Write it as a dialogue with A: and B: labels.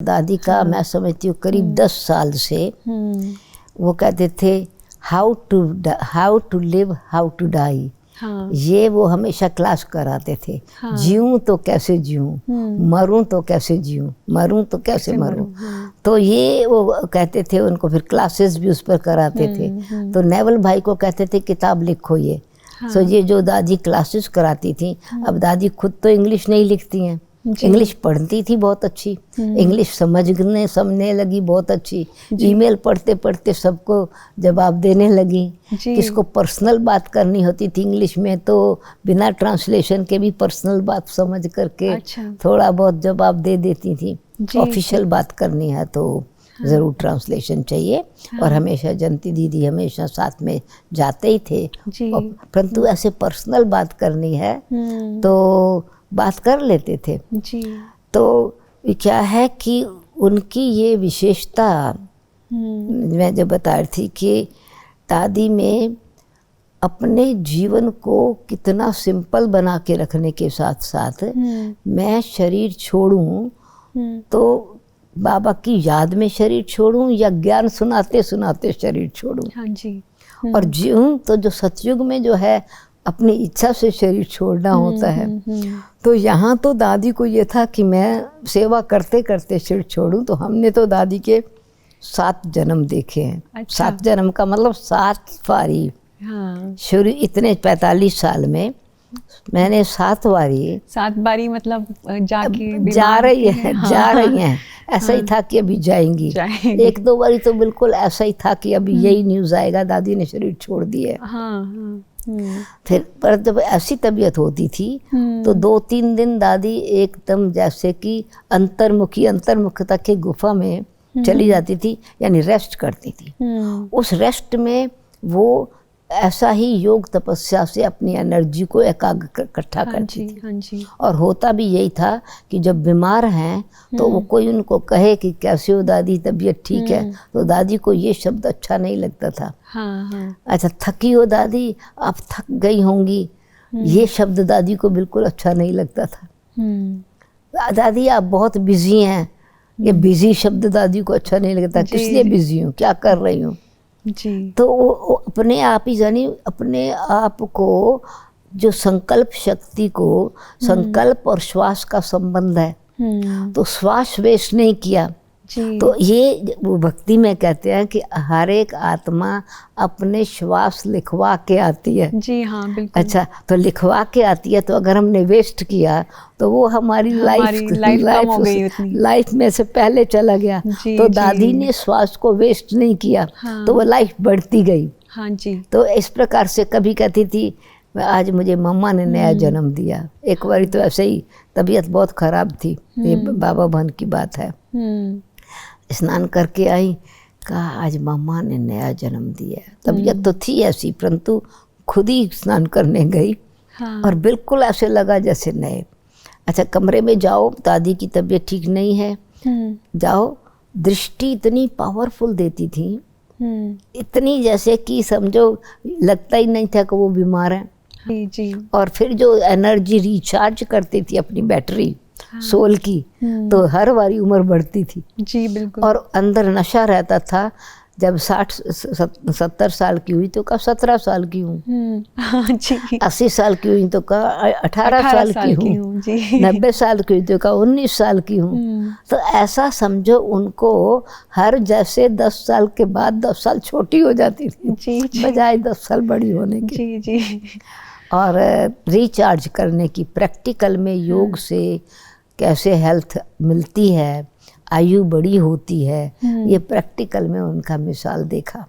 A: दादी का मैं समझती हूँ करीब 10 साल से वो कहते थे how to live how to die.
B: हाँ,
A: ये वो हमेशा क्लास कराते थे।
B: हाँ,
A: जीऊँ तो कैसे जीऊँ, मरूं तो कैसे जीऊँ, मरूं तो कैसे मरूं।
B: हाँ,
A: तो ये वो कहते थे, उनको फिर क्लासेस भी उस पर कराते थे। तो नेवल भाई को कहते थे किताब लिखो ये।
B: हाँ,
A: सो ये जो दादी क्लासेस कराती थी, अब दादी खुद तो इंग्लिश नहीं लिखती हैं,
B: जी।
A: इंग्लिश पढ़ती थी बहुत अच्छी, इंग्लिश समझने लगी बहुत अच्छी, ईमेल पढ़ते पढ़ते सबको जवाब देने लगी।
B: जी।
A: किसको पर्सनल बात करनी होती थी इंग्लिश में तो बिना ट्रांसलेशन के भी पर्सनल बात समझ करके
B: अच्छा।
A: थोड़ा बहुत जवाब दे देती थी।
B: जी,
A: ऑफिशियल बात करनी है तो ज़रूर ट्रांसलेशन चाहिए। और हमेशा जयंती दीदी हमेशा साथ में जाते ही थे।
B: जी।
A: परंतु ऐसे पर्सनल बात करनी है तो बात कर लेते थे।
B: जी।
A: तो क्या है कि उनकी ये विशेषता मैं जो बता रही थी कि दादी में अपने जीवन को कितना सिंपल बना के रखने के साथ साथ मैं शरीर छोड़ूं तो बाबा की याद में शरीर छोड़ूं या ज्ञान सुनाते सुनाते शरीर छोड़ूं।
B: हाँ जी।
A: और जीऊं तो जो सतयुग में जो है अपनी इच्छा से शरीर छोड़ना होता है। तो यहाँ तो दादी को ये था कि मैं सेवा करते करते शरीर छोड़ूं। तो हमने तो दादी के 7 जन्म देखे हैं।
B: अच्छा।
A: 7 जन्म का मतलब 7 बारी।
B: हाँ,
A: शुरू इतने 45 साल में मैंने 7 बारी
B: 7 बारी मतलब जाके
A: जा
B: बीमार
A: रही
B: थी।
A: है,
B: हाँ,
A: जा रही हैं। ऐसा ही था कि अभी जाएंगी।
B: जाएंगी।
A: 1-2 बारी तो बिल्कुल ऐसा ही था कि अभी यही न्यूज़ आएगा दादी ने शरीर छोड़ दिया।
B: हाँ, हाँ,
A: फिर पर जब ऐसी तबीयत होती थी तो 2-3 दिन दादी एकदम जैसे कि अंतर्मुखता के गुफा में चली जाती थी, यानी रेस्ट करती थी। उस रेस्ट में वो ऐसा ही योग तपस्या से अपनी एनर्जी को एकाग्र इकट्ठा
B: हाँ
A: करती
B: जी,
A: थी।
B: हाँ जी।
A: और होता भी यही था कि जब बीमार हैं तो वो कोई उनको कहे कि कैसे हो दादी, तबीयत ठीक है, तो दादी को ये शब्द अच्छा नहीं लगता था।
B: हाँ, हाँ,
A: अच्छा थकी हो दादी, आप थक गई होंगी, ये शब्द दादी को बिल्कुल अच्छा नहीं लगता था। दादी आप बहुत बिजी हैं, ये बिजी शब्द दादी को अच्छा नहीं लगता।
B: जी,
A: किस लिए
B: जी।
A: बिजी हूँ, क्या कर रही हूँ।
B: जी।
A: तो वो अपने आप ही जानी अपने आप को जो संकल्प शक्ति को, संकल्प और श्वास का संबंध है तो श्वास वेस्ट नहीं किया।
B: जी।
A: तो ये वो भक्ति में कहते हैं कि हर एक आत्मा अपने श्वास लिखवा के आती है।
B: जी, हाँ, बिल्कुल।
A: अच्छा, तो लिखवा के आती है तो अगर हमने वेस्ट किया तो वो हमारी
B: लाइफ कम हो गई उतनी।
A: लाइफ में से पहले चला गया।
B: जी,
A: तो
B: जी।
A: दादी ने श्वास को वेस्ट नहीं किया।
B: हाँ।
A: तो वो लाइफ बढ़ती गई।
B: हाँ जी।
A: तो इस प्रकार से कभी कहती थी आज मुझे मम्मा ने नया जन्म दिया। एक बार तो ऐसे ही तबीयत बहुत खराब थी, ये बाबा भान की बात है, स्नान करके आई, कहा आज मम्मा ने नया जन्म दिया। तबीयत तो थी ऐसी परंतु खुद ही स्नान करने गई।
B: हाँ।
A: और बिल्कुल ऐसे लगा जैसे नए। अच्छा कमरे में जाओ, दादी की तबीयत ठीक नहीं है, जाओ, दृष्टि इतनी पावरफुल देती थी, इतनी जैसे कि समझो लगता ही नहीं था कि वो बीमार है।
B: जी, जी।
A: और फिर जो एनर्जी रिचार्ज करती थी अपनी बैटरी सोल की, तो हर बारी उम्र बढ़ती थी।
B: जी, बिल्कुल।
A: और अंदर नशा रहता था। जब 60-70 साल की हुई तो कहा 17 साल की हूँ।
B: हाँ जी।
A: 80 साल की हुई तो कहा 18 साल की हूँ।
B: जी।
A: 90 साल की हुई तो कहा 19 साल की हूँ। तो ऐसा समझो उनको हर जैसे 10 साल के बाद 10 साल छोटी हो जाती थी,
B: जी, जी।
A: बजाय 10 साल बड़ी होने की।
B: जी, जी।
A: और रिचार्ज करने की प्रैक्टिकल में योग से कैसे हेल्थ मिलती है, आयु बड़ी होती है, ये प्रैक्टिकल में उनका मिसाल देखा।